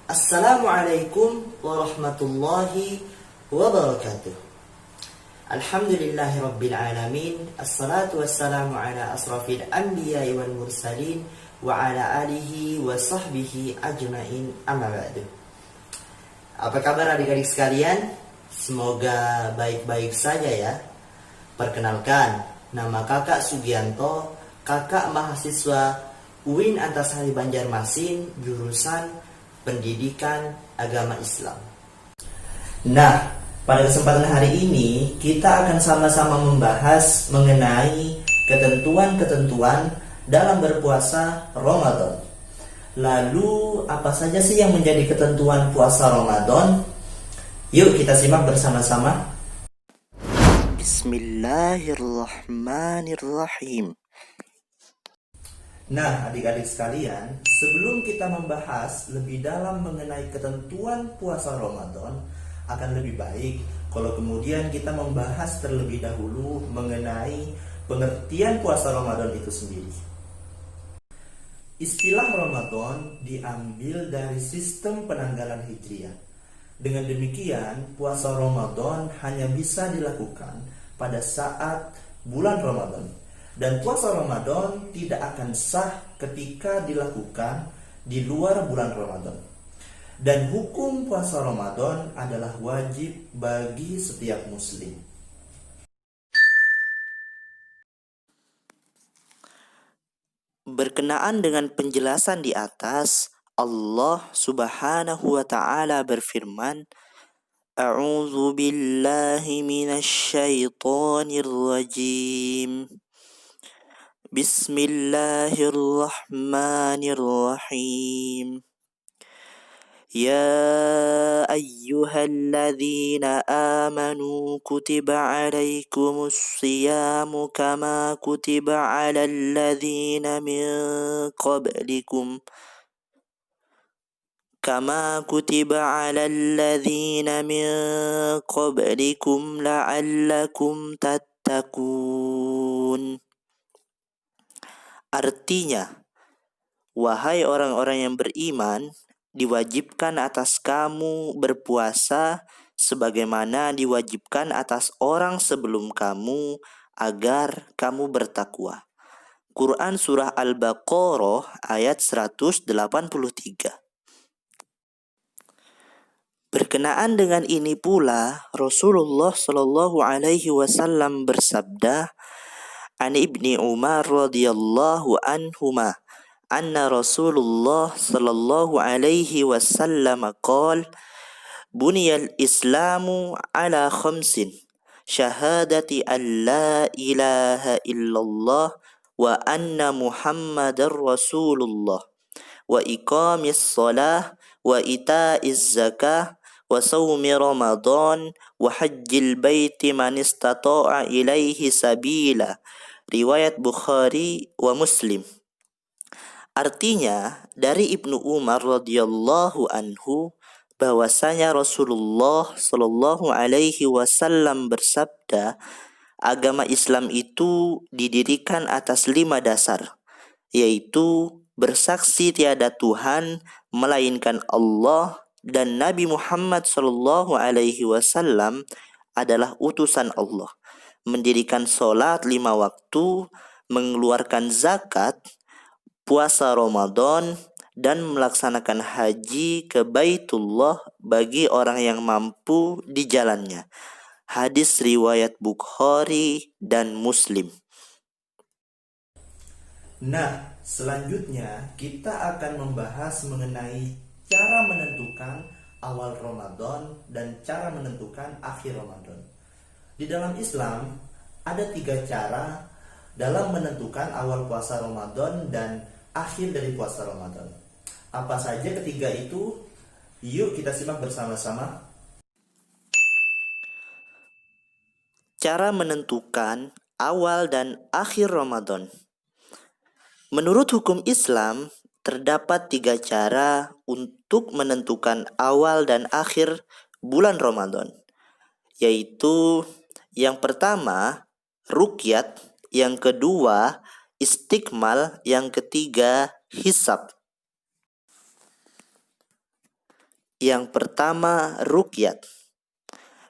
Assalamualaikum warahmatullahi wabarakatuh. Alhamdulillahi rabbil alamin. Assalatu wassalamu ala asrafil anbiya'i wal mursalin wa ala alihi wa sahbihi ajma'in, amma ba'du. Apa kabar adik-adik sekalian? Semoga baik-baik saja ya. Perkenalkan, nama kakak Sugianto, kakak mahasiswa UIN Antasari Banjarmasin, jurusan Pendidikan Agama Islam. Nah, pada kesempatan hari ini kita akan sama-sama membahas mengenai ketentuan-ketentuan dalam berpuasa Ramadan. Lalu apa saja sih yang menjadi ketentuan puasa Ramadan? Yuk kita simak bersama-sama. Bismillahirrahmanirrahim. Nah, adik-adik sekalian, sebelum kita membahas lebih dalam mengenai ketentuan puasa Ramadan, akan lebih baik kalau kemudian kita membahas terlebih dahulu mengenai pengertian puasa Ramadan itu sendiri. Istilah Ramadan diambil dari sistem penanggalan Hijriah. Dengan demikian, puasa Ramadan hanya bisa dilakukan pada saat bulan Ramadan. Dan puasa Ramadan tidak akan sah ketika dilakukan di luar bulan Ramadan. Dan hukum puasa Ramadan adalah wajib bagi setiap muslim. Berkenaan dengan penjelasan di atas, Allah Subhanahu wa ta'ala berfirman, A'udzu billahi minasy syaithanir rajim. Bismillahirrahmanirrahim. Ya ayyuhalladzina amanu kutiba alaikumus siyamu kama kutiba alal ladzina min qablikum la'allakum tattaqun. Artinya, wahai orang-orang yang beriman, diwajibkan atas kamu berpuasa sebagaimana diwajibkan atas orang sebelum kamu agar kamu bertakwa. Quran Surah Al-Baqarah ayat 183. Berkenaan dengan ini pula, Rasulullah Shallallahu Alaihi Wasallam bersabda, An Ibni Umar radhiyallahu anhuma, anna Rasulullah sallallahu alaihi wasallam qala, buniyal islamu ala khamsin, syahadati an la ilaha illallah wa anna muhammadar rasulullah, wa iqamis salah, wa ita'iz zakah, wa sawmi ramadan, wa hajjil baiti man istata'a ilaihi sabila. Riwayat Bukhari wa Muslim. Artinya, dari Ibnu Umar radhiyallahu anhu bahwasanya Rasulullah Shallallahu alaihi wasallam bersabda, agama Islam itu didirikan atas 5 dasar, yaitu bersaksi tiada Tuhan melainkan Allah dan Nabi Muhammad Shallallahu alaihi wasallam adalah utusan Allah, mendirikan sholat 5 waktu, mengeluarkan zakat, puasa Ramadan, dan melaksanakan haji ke Baitullah bagi orang yang mampu di jalannya. Hadis riwayat Bukhari dan Muslim. Nah, selanjutnya kita akan membahas mengenai cara menentukan awal Ramadan dan cara menentukan akhir Ramadan. Di dalam Islam ada 3 cara dalam menentukan awal puasa Ramadan dan akhir dari puasa Ramadan. Apa saja ketiga itu? Yuk kita simak bersama-sama. Cara menentukan awal dan akhir Ramadan. Menurut hukum Islam, terdapat 3 cara untuk menentukan awal dan akhir bulan Ramadan, yaitu yang pertama, ruqyat, yang kedua, istikmal, yang ketiga, hisab. Yang pertama, ruqyat.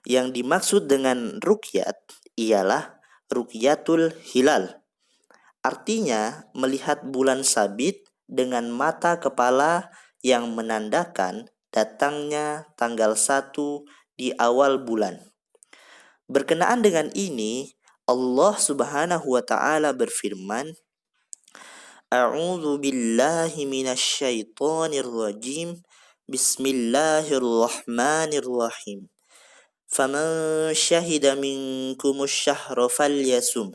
Yang dimaksud dengan ruqyat ialah ruqyatul hilal. Artinya, melihat bulan sabit dengan mata kepala yang menandakan datangnya tanggal 1 di awal bulan. Berkenaan dengan ini, Allah Subhanahu wa taala berfirman, A'udzu billahi minasyaitonir rajim. Bismillahirrahmanirrahim. Faman syahida minkumus syahra falyasum.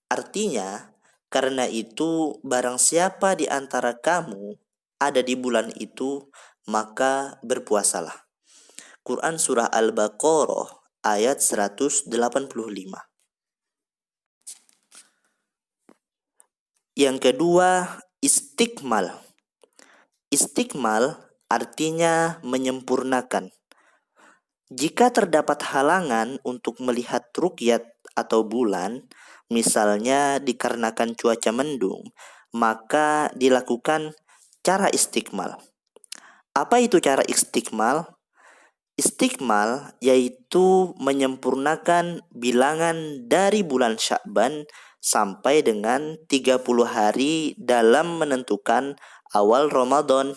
Artinya, karena itu barang siapa di antara kamu ada di bulan itu, maka berpuasalah. Quran Surah Al-Baqarah ayat 185. Yang kedua, istikmal. Istikmal artinya menyempurnakan. Jika terdapat halangan untuk melihat ruqyat atau bulan, misalnya dikarenakan cuaca mendung, maka dilakukan cara istikmal. Apa itu cara istikmal? Istikmal yaitu menyempurnakan bilangan dari bulan Sya'ban sampai dengan 30 hari dalam menentukan awal Ramadan,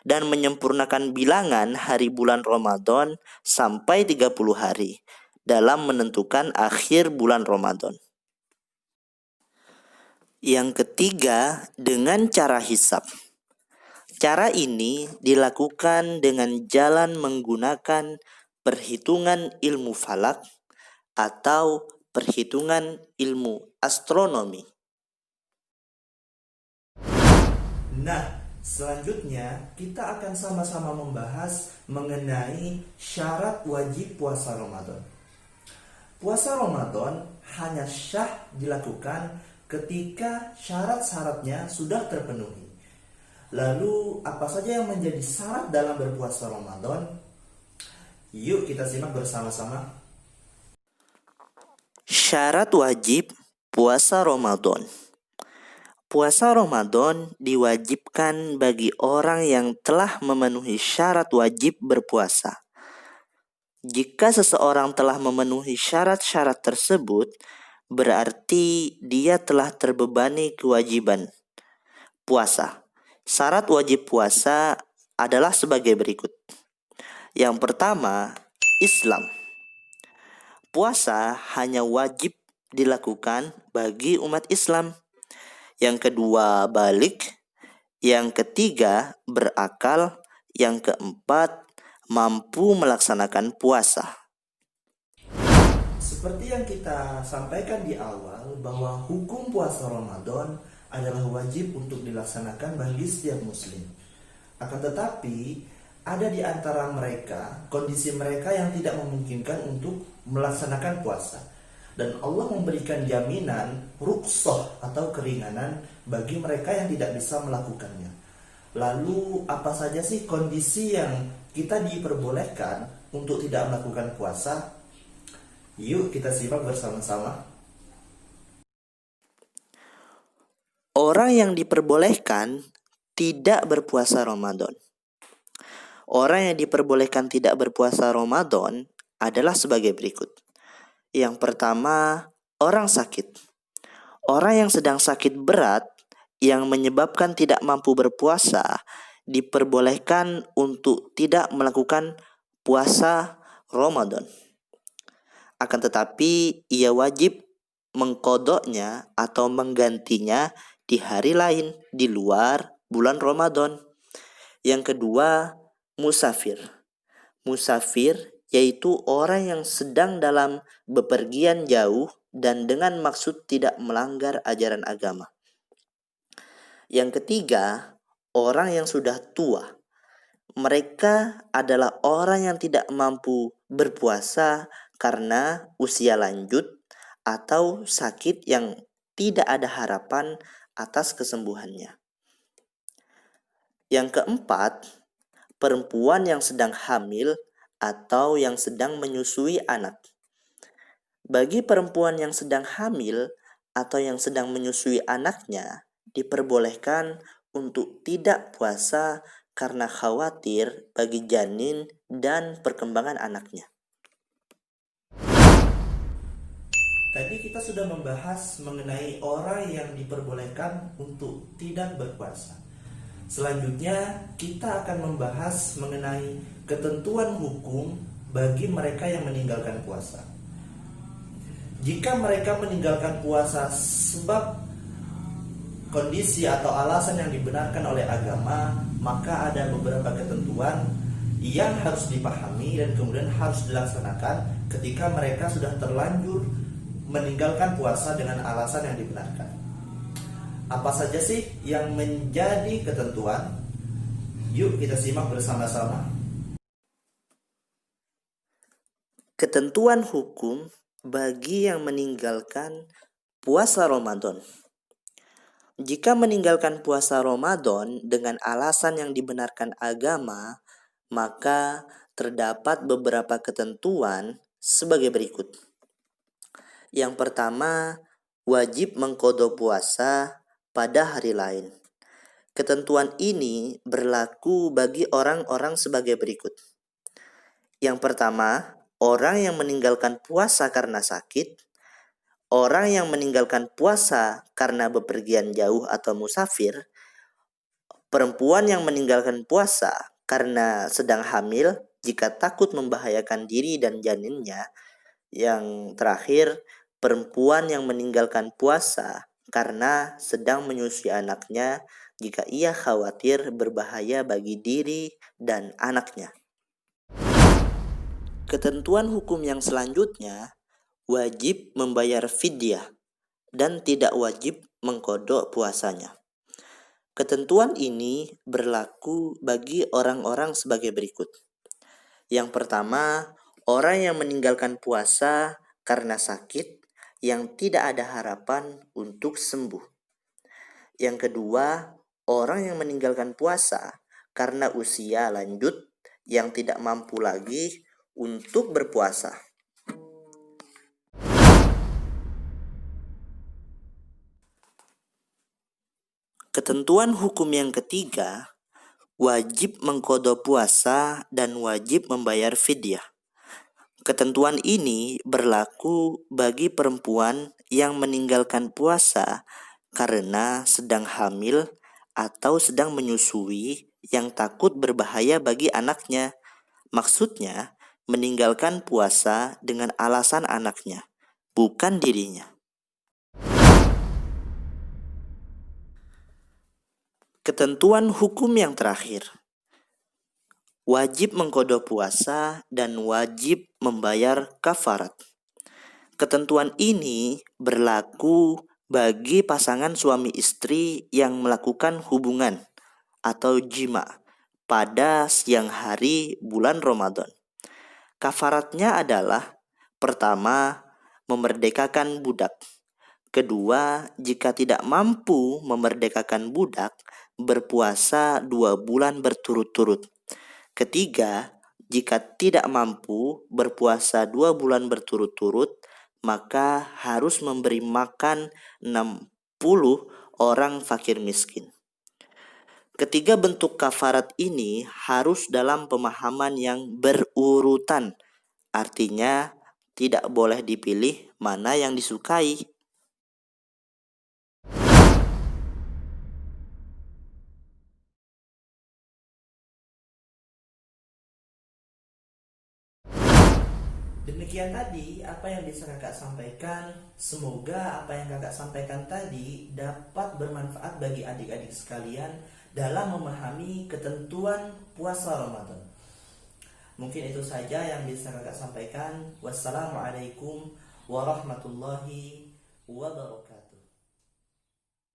dan menyempurnakan bilangan hari bulan Ramadan sampai 30 hari dalam menentukan akhir bulan Ramadan. Yang ketiga, dengan cara hisab. Cara ini dilakukan dengan jalan menggunakan perhitungan ilmu falak atau perhitungan ilmu astronomi. Nah, selanjutnya kita akan sama-sama membahas mengenai syarat wajib puasa Ramadan. Puasa Ramadan hanya syah dilakukan ketika syarat-syaratnya sudah terpenuhi. Lalu apa saja yang menjadi syarat dalam berpuasa Ramadan? Yuk kita simak bersama-sama. Syarat wajib puasa Ramadan. Puasa Ramadan diwajibkan bagi orang yang telah memenuhi syarat wajib berpuasa. Jika seseorang telah memenuhi syarat-syarat tersebut, berarti dia telah terbebani kewajiban puasa. Syarat wajib puasa adalah sebagai berikut. Yang pertama, Islam. Puasa hanya wajib dilakukan bagi umat Islam. Yang kedua, balik. Yang ketiga, berakal. Yang keempat, mampu melaksanakan puasa. Seperti yang kita sampaikan di awal, bahwa hukum puasa Ramadan adalah wajib untuk dilaksanakan bagi setiap muslim. Akan tetapi, ada di antara mereka, kondisi mereka yang tidak memungkinkan untuk melaksanakan puasa. Dan Allah memberikan jaminan rukhsah atau keringanan bagi mereka yang tidak bisa melakukannya. Lalu apa saja sih kondisi yang kita diperbolehkan untuk tidak melakukan puasa? Yuk kita simak bersama-sama. Orang yang diperbolehkan tidak berpuasa Ramadan. Orang yang diperbolehkan tidak berpuasa Ramadan adalah sebagai berikut. Yang pertama, orang sakit. Orang yang sedang sakit berat yang menyebabkan tidak mampu berpuasa diperbolehkan untuk tidak melakukan puasa Ramadan. Akan tetapi ia wajib mengkodoknya atau menggantinya di hari lain di luar bulan Ramadan. Yang kedua, musafir. Musafir yaitu orang yang sedang dalam bepergian jauh dan dengan maksud tidak melanggar ajaran agama. Yang ketiga, orang yang sudah tua. Mereka adalah orang yang tidak mampu berpuasa karena usia lanjut atau sakit yang tidak ada harapan atas kesembuhannya. Yang keempat, perempuan yang sedang hamil atau yang sedang menyusui anak. Bagi perempuan yang sedang hamil atau yang sedang menyusui anaknya, diperbolehkan untuk tidak puasa karena khawatir bagi janin dan perkembangan anaknya. Tadi kita sudah membahas mengenai orang yang diperbolehkan untuk tidak berpuasa. Selanjutnya kita akan membahas mengenai ketentuan hukum bagi mereka yang meninggalkan puasa. Jika mereka meninggalkan puasa sebab kondisi atau alasan yang dibenarkan oleh agama, maka ada beberapa ketentuan yang harus dipahami dan kemudian harus dilaksanakan ketika mereka sudah terlanjur meninggalkan puasa dengan alasan yang dibenarkan. Apa saja sih yang menjadi ketentuan? Yuk kita simak bersama-sama. Ketentuan hukum bagi yang meninggalkan puasa Ramadan. Jika meninggalkan puasa Ramadan dengan alasan yang dibenarkan agama, maka terdapat beberapa ketentuan sebagai berikut. Yang pertama, wajib mengqadha puasa pada hari lain. Ketentuan ini berlaku bagi orang-orang sebagai berikut. Yang pertama, orang yang meninggalkan puasa karena sakit, orang yang meninggalkan puasa karena bepergian jauh atau musafir, perempuan yang meninggalkan puasa karena sedang hamil jika takut membahayakan diri dan janinnya. Yang terakhir, perempuan yang meninggalkan puasa karena sedang menyusui anaknya jika ia khawatir berbahaya bagi diri dan anaknya. Ketentuan hukum yang selanjutnya, wajib membayar fidyah dan tidak wajib mengqadha puasanya. Ketentuan ini berlaku bagi orang-orang sebagai berikut. Yang pertama, orang yang meninggalkan puasa karena sakit yang tidak ada harapan untuk sembuh. Yang kedua, orang yang meninggalkan puasa karena usia lanjut yang tidak mampu lagi untuk berpuasa. Ketentuan hukum yang ketiga, wajib mengqadha puasa dan wajib membayar fidyah. Ketentuan ini berlaku bagi perempuan yang meninggalkan puasa karena sedang hamil atau sedang menyusui yang takut berbahaya bagi anaknya. Maksudnya, meninggalkan puasa dengan alasan anaknya, bukan dirinya. Ketentuan hukum yang terakhir, wajib mengqadha puasa dan wajib membayar kafarat. Ketentuan ini berlaku bagi pasangan suami istri yang melakukan hubungan atau jima pada siang hari bulan Ramadan. Kafaratnya adalah: pertama, memerdekakan budak. Kedua, jika tidak mampu memerdekakan budak, berpuasa 2 bulan berturut-turut. Ketiga, jika tidak mampu berpuasa 2 bulan berturut-turut, maka harus memberi makan 60 orang fakir miskin. Ketiga bentuk kafarat ini harus dalam pemahaman yang berurutan. Artinya, tidak boleh dipilih mana yang disukai. Demikian tadi apa yang bisa kakak sampaikan. Semoga apa yang kakak sampaikan tadi dapat bermanfaat bagi adik-adik sekalian dalam memahami ketentuan puasa Ramadan. Mungkin itu saja yang bisa kakak sampaikan. Wassalamualaikum warahmatullahi wabarakatuh.